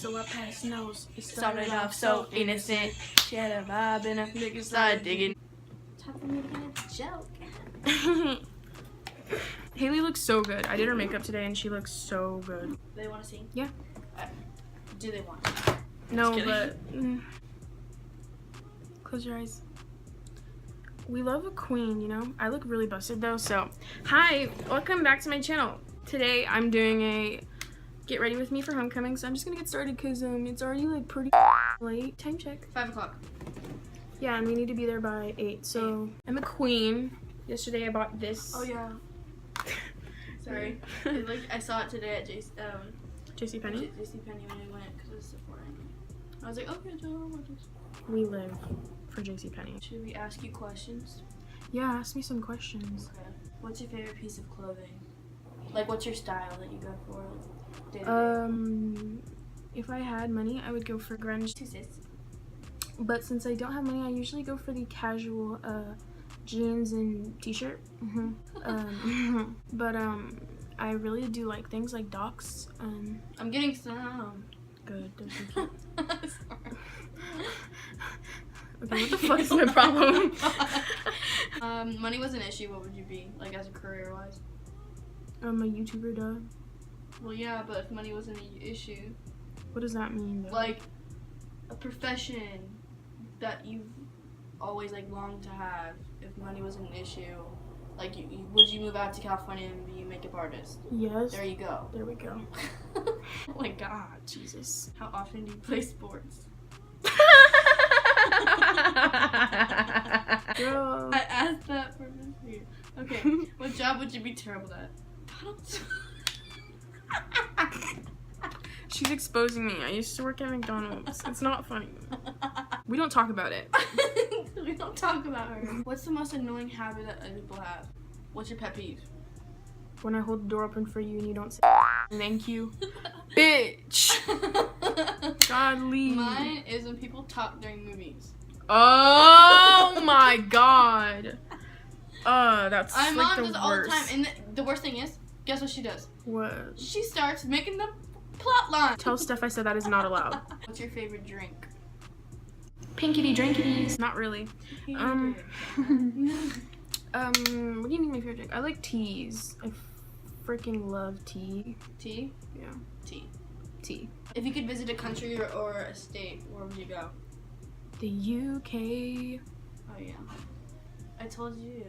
so I passed nose. It Started off so innocent. She had a vibe and a nigga started digging. Time for me to get a joke. Haley looks so good. I did her makeup today and she looks so good. They want to see? Yeah. Do they want? No, but close your eyes. We love a queen, you know? I look really busted though, so hi, welcome back to my channel. Today I'm doing a get ready with me for homecoming, so I'm just gonna get started because it's already like pretty late. Time check. 5 o'clock. Yeah, and we need to be there by 8, so I'm a queen. Yesterday I bought this. Oh yeah. Sorry. I saw it today at JCPenney when we went because it was Sephora. I was like, okay, Joe, what is? We live for JCPenney. Should we ask you questions? Yeah, ask me some questions. Okay. What's your favorite piece of clothing? Like, what's your style that you go for? Day to day? If I had money, I would go for grunge. But since I don't have money, I usually go for the casual jeans and t-shirt. But I really do like things like docs. I'm getting some. Good. They're so cute. Okay, what the fuck is my problem? Money was an issue. What would you be like as a career-wise? I'm a YouTuber, duh. Well, yeah, but if money wasn't an issue, what does that mean, though? Like a profession that you've always like longed to have. If money wasn't an issue, like would you move out to California and be a makeup artist? Yes. There you go. There we go. Oh my God. Jesus. How often do you play sports? Girl. I asked that for this. Okay. What job would you be terrible at? She's exposing me. I used to work at McDonald's. It's not funny. We don't talk about it. We don't talk about her. What's the most annoying habit that other people have? What's your pet peeve? When I hold the door open for you and you don't say thank you. Bitch! God, leave. Mine is when people talk during movies. Oh my God. That's my like mom the does worst. all the time, and the worst thing is, guess what she does? What? She starts making the plot line. Tell Steph I said that is not allowed. What's your favorite drink? Pinkity drinkities. Not really. What do you mean my favorite drink? I like teas. I freaking love tea. Tea? Yeah. Tea. If you could visit a country or a state, where would you go? The UK. Oh yeah. I told you.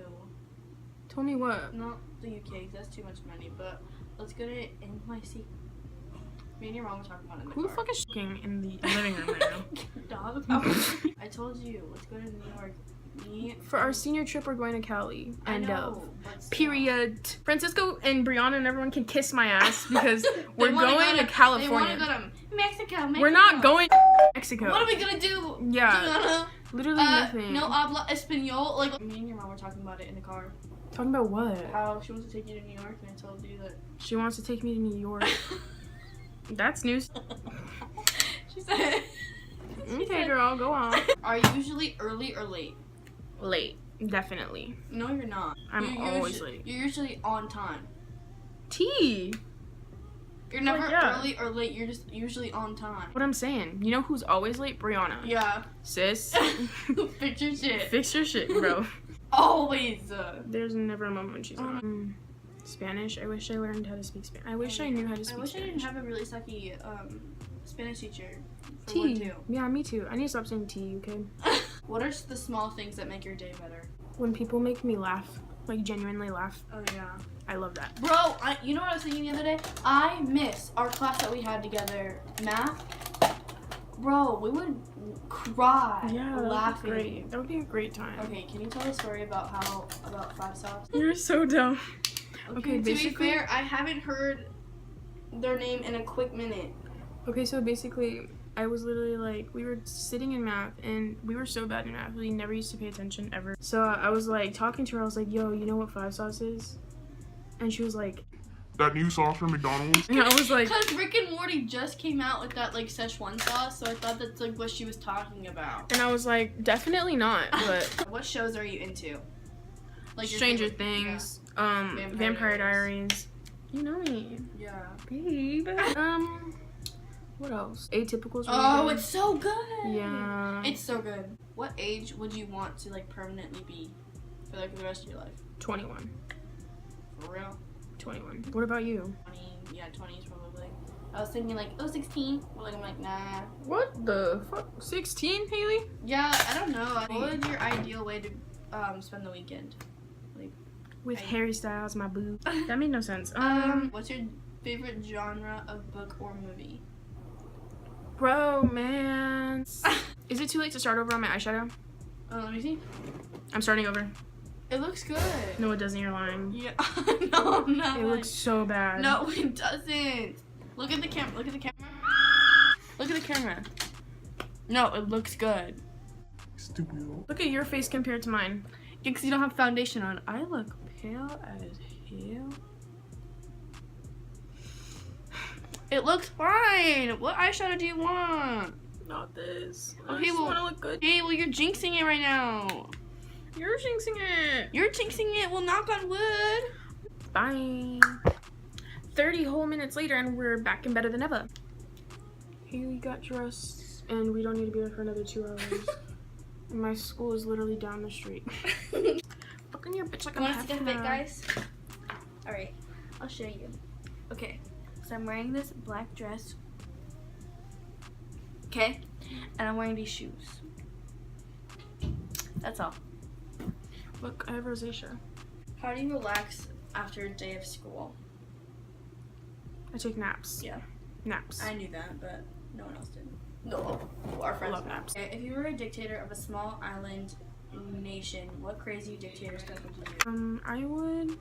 Told me what? Not the UK, 'cause that's too much money, but let's go to NYC. Me and your mom were talking about it in the Who car. the fuck is shooking in the living room right now? Dog. I told you, let's go to New York. For our senior trip, we're going to Cali. I End know, of. Period. Francisco and Brianna and everyone can kiss my ass because we're wanna going go to California. They want to go to Mexico. We're not going to Mexico. What are we gonna do? Yeah. Literally nothing. No habla español. Like, me and your mom were talking about it in the car. Talking about what? How she wants to take you to New York, and I told you that. She wants to take me to New York. That's news. She said. Okay, girl, go on. Are you usually early or late? Late, definitely. No, you're not. I'm always late. You're usually on time. Tea. You're never Like, yeah. early or late. You're just usually on time. What I'm saying. You know who's always late? Brianna. Yeah. Sis. Fix your shit. Fix your shit, bro. Always. There's never a moment when she's on. Spanish. I wish I learned how to speak Spanish. I wish I knew how to speak Spanish. I didn't have a really sucky Spanish teacher. For tea. Yeah, me too. I need to stop saying tea, okay? What are the small things that make your day better? When people make me laugh. Like, genuinely laugh. Oh, yeah. I love that. Bro, you know what I was thinking the other day? I miss our class that we had together, math. Bro, we would cry laughing. Great. That would be a great time. Okay, can you tell a story about 5 sauce? You're so dumb. Okay, to basically. be fair, I haven't heard their name in a quick minute. Okay, so basically, I was literally like, we were sitting in math, and we were so bad in math. We never used to pay attention ever. So I was like, talking to her, I was like, yo, you know what 5 sauce is? And she was like, that new sauce from McDonald's? and I was like, because Rick and Morty just came out with that like Szechuan sauce, so I thought that's like what she was talking about. and I was like, definitely not, but What shows are you into? Like your Stranger favorite- Things, Vampire Diaries. You know me. Yeah. Babe. What else? Atypical's really Oh, good. it's so good. Yeah. It's so good. What age would you want to like permanently be for like the rest of your life? 21. For real? 21. What about you? 20. Yeah, 20s probably. I was thinking like, oh, 16. But like I'm like, nah. What the fuck? 16, Haley? Yeah, I don't know. What would your ideal way to spend the weekend? Like With Harry Styles, my boo. That made no sense. What's your favorite genre of book or movie? Romance. Is it too late to start over on my eyeshadow? Let me see. I'm starting over. It looks good. No, it doesn't. You're lying. Yeah. No, I'm not. It looks so bad. No, it doesn't. Look at the camera. Look at the camera. Look at the camera. No, it looks good. Stupid. Look at your face compared to mine. Yeah, because you don't have foundation on. I look pale as hell. It looks fine. What eyeshadow do you want? Not this. Okay, I just well- want to look good. Hey, well, you're jinxing it right now. You're jinxing it. You're jinxing it. Well, knock on wood. Bye. 30 whole minutes later, and we're back in better than ever. Haley got dressed, and we don't need to be there for another 2 hours. And my school is literally down the street. Look in your bitch like You I'm want to see the having fit, a- guys? Alright, I'll show you. Okay, so I'm wearing this black dress. Okay, and I'm wearing these shoes. That's all. Look, I have rosacea. How do you relax after a day of school? I take naps. Yeah. Naps. I knew that, but no one else did. No, our friends love did. naps. Okay, if you were a dictator of a small island nation, what crazy dictator stuff would you do? I would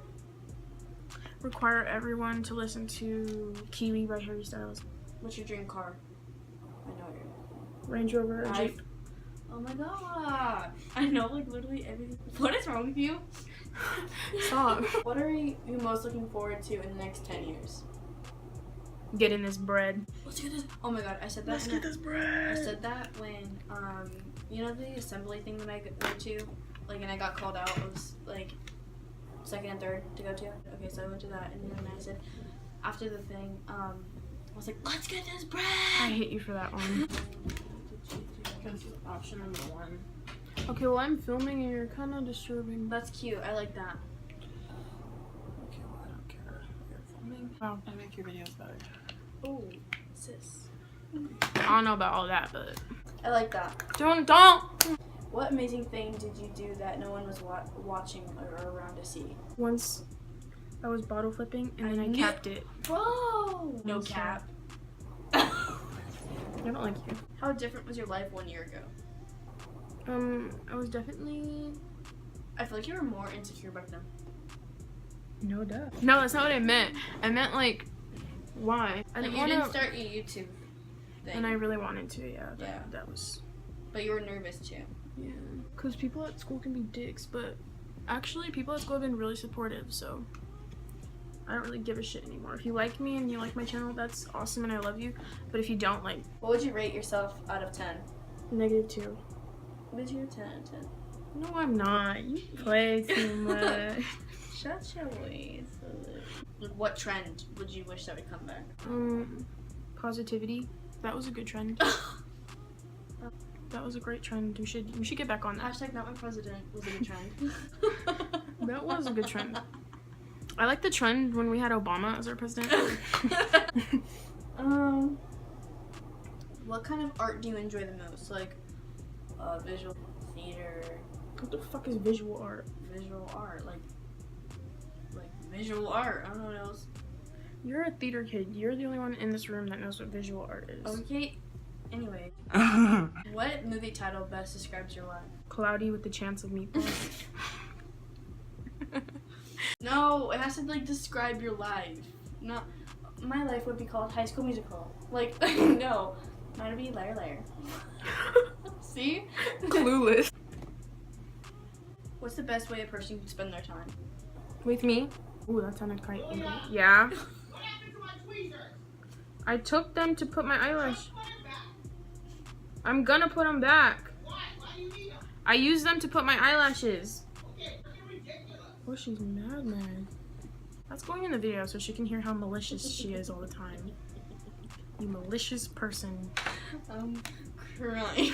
require everyone to listen to Kiwi by Harry Styles. What's your dream car? I know your Range Rover or I- Jeep. Oh my god! I know like literally everything. What is wrong with you? Stop. What are you most looking forward to in the next 10 years? Getting this bread. Let's get this. Oh my god, I said that. Let's get this bread. I said that when you know the assembly thing that I went to, like, and I got called out. It was like second and third to go to. Okay, so I went to that, and then I said after the thing, I was like, let's get this bread. I hate you for that one. Option number 1. Okay, well I'm filming and you're kind of disturbing. That's cute. I like that. Okay, well, I don't care. You're filming. Wow. I make your videos better. Oh, sis. I don't know about all that, but I like that. don't. What amazing thing did you do that no one was watching or around to see? Once I was bottle flipping and then I knew- capped it. Bro! No I'm sorry. cap. I don't like you. How different was your life 1 year ago? I was definitely I feel like you were more insecure back then. no duh. No, that's not what I meant. I meant like why? I Like, didn't you want didn't to. start your YouTube thing. And I really wanted to. Yeah. Yeah. That was. But you were nervous too. Yeah. Because people at school can be dicks, but actually people at school have been really supportive, so I don't really give a shit anymore. If you like me and you like my channel, that's awesome and I love you. But if you don't, like, What would you rate yourself out of 10? -2. What is your 10 out of 10? No, I'm not. You play too much. Shut your ways. What trend would you wish that would come back? Positivity. That was a good trend. That was a great trend. We should get back on that. Hashtag not my president was a good trend. That was a good trend. I like the trend when we had Obama as our president. What kind of art do you enjoy the most? Like, visual theater, What the fuck is visual art? visual art, like visual art. I don't know what else. You're a theater kid. You're the only one in this room that knows what visual art is. Okay. Anyway, what movie title best describes your life? Cloudy with the chance of meatballs. No, it has to like describe your life. Not my life would be called High School Musical. Like no, mine would be Liar Liar. See? Clueless. What's the best way a person can spend their time? With me? Ooh, that sounded quite angry. Yeah. What happened to my tweezers? I took them to put my eyelash. Put them back. I'm gonna put them back. Why? Why do you need them? I used them to put my eyelashes. Okay, freaking ridiculous. Oh, she's mad. That's going in the video so she can hear how malicious she is all the time. You malicious person. I'm crying.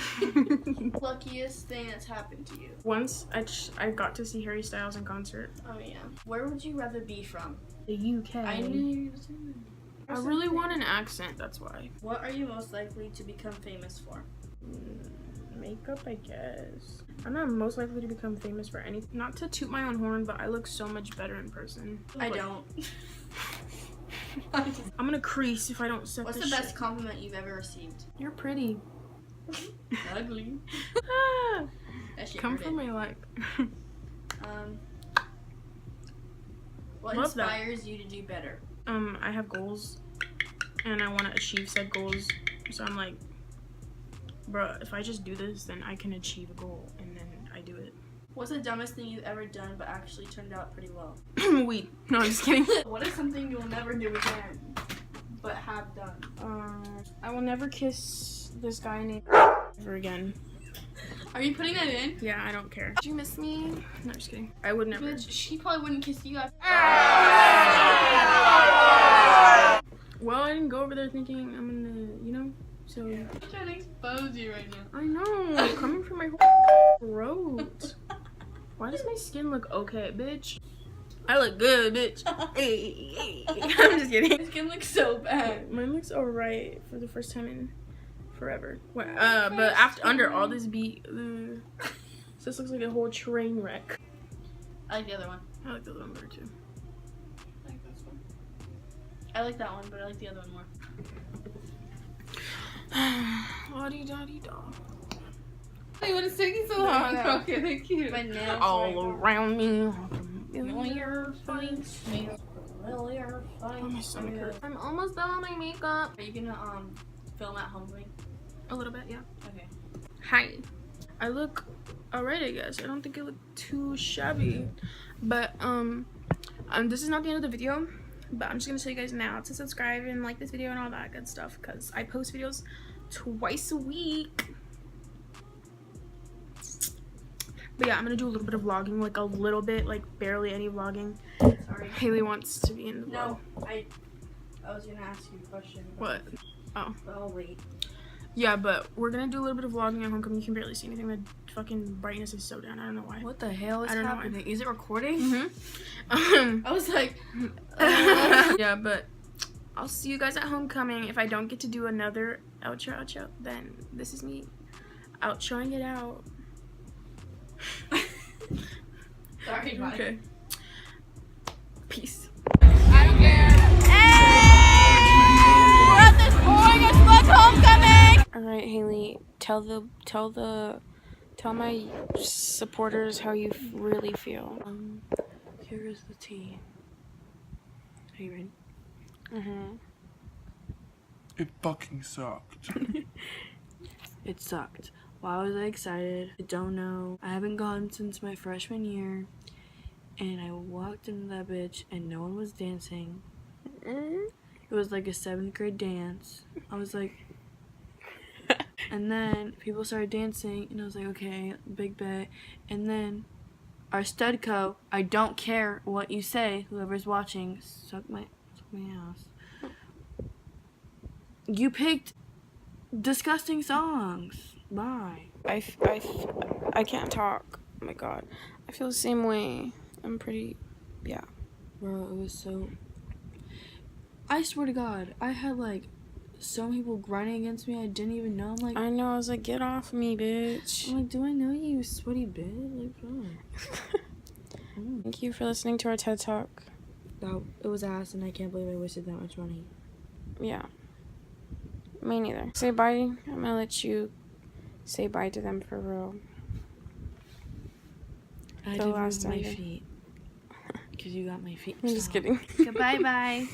Luckiest thing that's happened to you. Once I got to see Harry Styles in concert. Oh yeah. Where would you rather be from? The UK. I knew you was doing that. I really want an accent, that's why. What are you most likely to become famous for? Makeup, I guess. I'm not most likely to become famous for anything. Not to toot my own horn, but I look so much better in person. I don't. I'm gonna crease if I don't set What's this the best shit. compliment you've ever received? You're pretty. Ugly. Ah, That shit come hurt from my life. What Love that. inspires you to do better? I have goals, and I want to achieve said goals. So I'm like, bruh, if I just do this, then I can achieve a goal, and then I do it. What's the dumbest thing you've ever done but actually turned out pretty well? Weed. No, I'm just kidding. What is something you'll never do again but have done? I will never kiss this guy named ever again. Are you putting that in? Yeah, I don't care. Did you miss me? No, just kidding. I would never. Bitch, she probably wouldn't kiss you after. Well, I didn't go over there thinking I'm gonna, you know, so. I'm trying to expose you right now. I know, coming from my throat. Why does my skin look okay, bitch? I look good, bitch. Hey. I'm just kidding. My skin looks so bad. Mine looks alright for the first time in forever. But after under all this beat, this looks like a whole train wreck. I like the other one. I like the other one better too. I like this one. I like that one, but I like the other one more. La-di-da-di-da. Hey, what is taking so long? Okay, thank you. My nails All around me. You're funny. Oh, my stomach hurts. I'm almost done with my makeup. Are you gonna film at home with me? A little bit, yeah. Okay. Hi. I look alright, I guess. I don't think I look too shabby. But this is not the end of the video. But I'm just gonna tell you guys now to subscribe and like this video and all that good stuff, because I post videos twice a week. But yeah, I'm gonna do a little bit of vlogging, like a little bit, like barely any vlogging. Sorry. Haley wants to be in the vlog. No, I was gonna ask you a question. What? Oh. But I'll wait. Yeah, but we're gonna do a little bit of vlogging at homecoming. You can barely see anything. The fucking brightness is so down. I don't know why. What the hell is I don't know happening? Is it recording? Mm-hmm. I was like, yeah, but I'll see you guys at homecoming. If I don't get to do another outro, then this is me outroing it out. sorry, bye. Okay. Peace. I don't care. Hey! We're at this boring as fuck homecoming. All right, Haley. Tell my supporters how you really feel. Here is the tea. Are you ready? Mm-hmm. It fucking sucked. It sucked. Why was I excited? I don't know. I haven't gone since my freshman year. And I walked into that bitch and no one was dancing. It was like a 7th grade dance. I was like... And then people started dancing and I was like, okay, big bet. And then our studco, I don't care what you say, whoever's watching, suck my ass. You picked disgusting songs. Bye. I can't talk. Oh my god. I feel the same way. I'm pretty, yeah. Bro, it was so... I swear to God, I had like so many people grinding against me I didn't even know. I'm like, I know, I was like, get off me, bitch. I'm like, do I know you, sweaty bitch? Like, oh. Thank you for listening to our TED Talk. That, it was ass and I can't believe I wasted that much money. Yeah. Me neither. Say bye. I'm gonna let you say bye to them for real. I The did last move my time. feet. Because you got my feet. I'm just Stop. kidding. Goodbye, bye.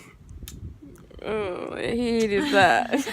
Oh, I hated that.